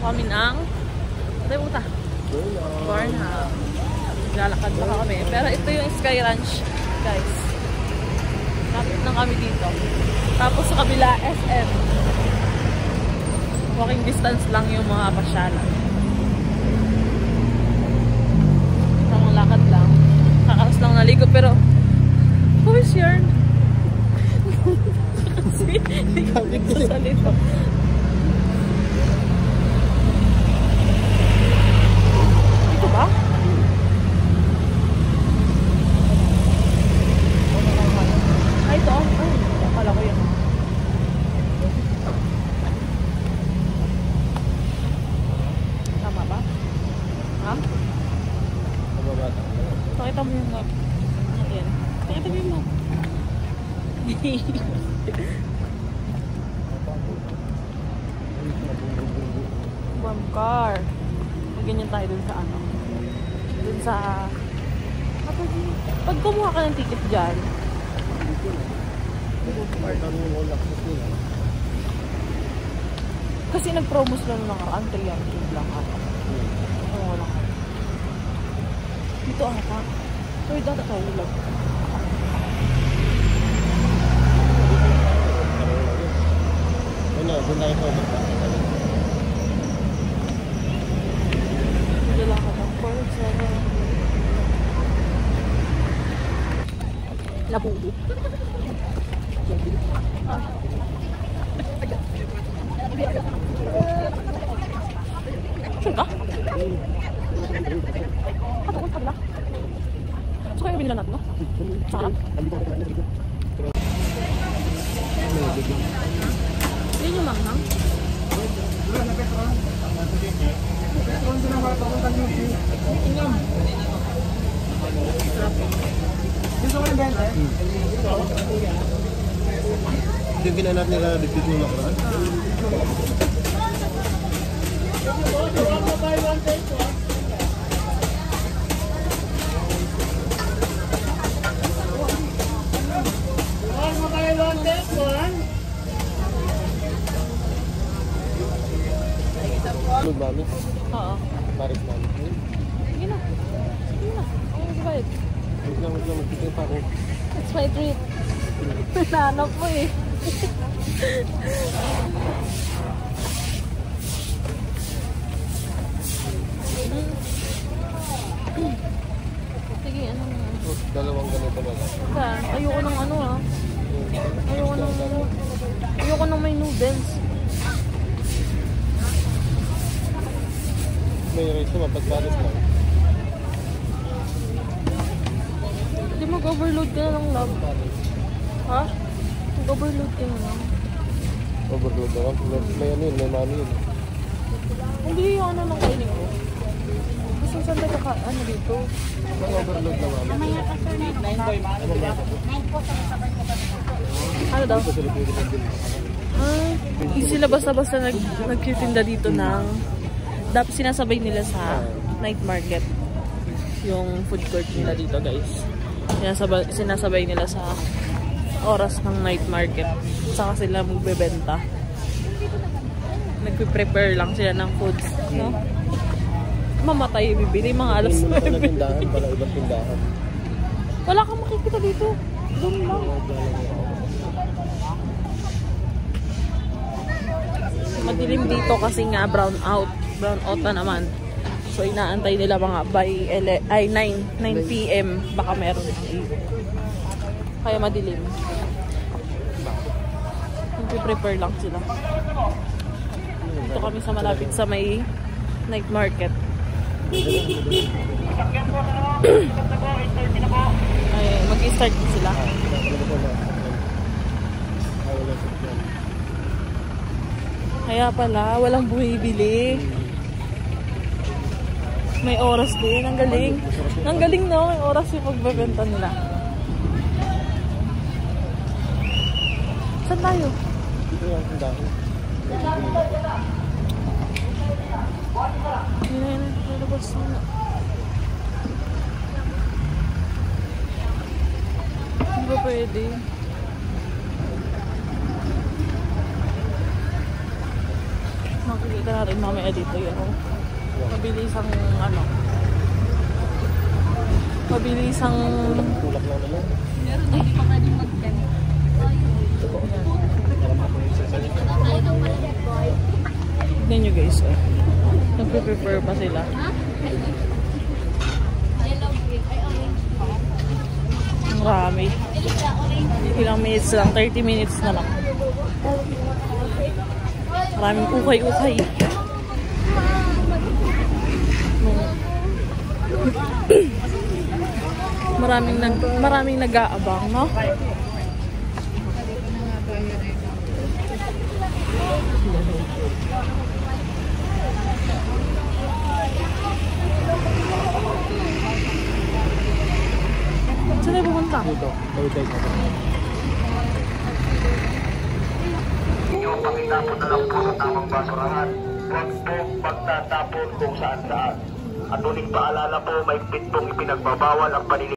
kami ng Burnham. Lalakad pa kami. Pero ito yung Sky Ranch, guys. Lapit na kami dito. Tapos sa kabila, SM. Walking distance lang yung mga pasyalan. Tamang lakad lang. Kakalas lang naligo. Pero, who is yarn? Kasi, hindi sa salito. Ito ba? Ay, ito. Ay, akala ko yun. Tama ba? Ha? Pakita mo yung map. Ayan. Pakita mo yung map. Warm car. Ganyan tayo dun sa ano. Dun sa... Pag kumuha ka ng ticket dyan, kasi nag-promos lang ng nakaraan, 300 lang ata. Oo, wala ka. Dito ata. Pero dati kaulag. Ano, doon tayo po. Dito lang ata. 4-7. Labubo. Sure ka? Doon kabila. So kaya binila natin, no? Saka lang. Yun yung manghang? Yung ginanap nila dito yung nakaraan. Lug mami? Oo. Paris mami. Sige na. Sige na. Ano yung bayad? Wait lang, magkita pa ako. It's my treat. Nanap mo eh. Sige, ano nga. Dalawang ganito na lang. Ayoko ng ano ah. Ayoko ng may noodles. May rice naman, pag Paris lang. Hindi mag-overload ka na ng love. Ha? Mag-overload ka na lang. Overload na lang. May ano yun, may mami yun. Hindi yung ano nang kainin ko. Gusto saan tayo ka, ano dito? May overload na mami. Mamaya ka sir na 9 po sa sabay ko ba? Ano daw? Ito sila pwede na din. Sila basta-basta nagtitinda dito ng dapat sinasabay nila sa night market yung food court nila dito, guys. Sinasabay nila sa oras ng night market. Saka sila magbebenta. Nagpe-prepare lang sila ng foods, no? Mamatay bibili mga alas 9. Hindi tindahan para ibang tindahan. Wala kang makikita dito. Doon lang. Madilim dito kasi nga brown out na naman. So inaantay nila mga by 9 PM baka meron. Kaya madilim. Nagpe-prepare lang sila. Dito kami sa malapit sa may night market. Ay, mag-start sila. Kaya pala, walang bumibili. May oras din. Ang galing. Ang galing, no? May oras yung pagbebenta nila. Saan tayo? Dito yung tindahan. Yan. Lalabas na. Hindi ba pwede? Mag-wait. Pakita natin mamaya dito yung mabilisang ano. Mabilisang Tulak lang naman. Meron na, hindi pa pwedeng mag-10. tignan nyo guys. Nagpe-prepare pa sila. Ang rami. Ilang minutes lang. 30 minutes na lang. Maraming ukay-ukay. Maraming nag-aabang, no? Saan tayo pupunta? Dito. Bye-bye. Yung pakitapon na lang po sa tamang basurahan. Huwag po magtatapon kung saan-saan. At uling paalala po, may pitong ipinagbabawal ang paniniwala.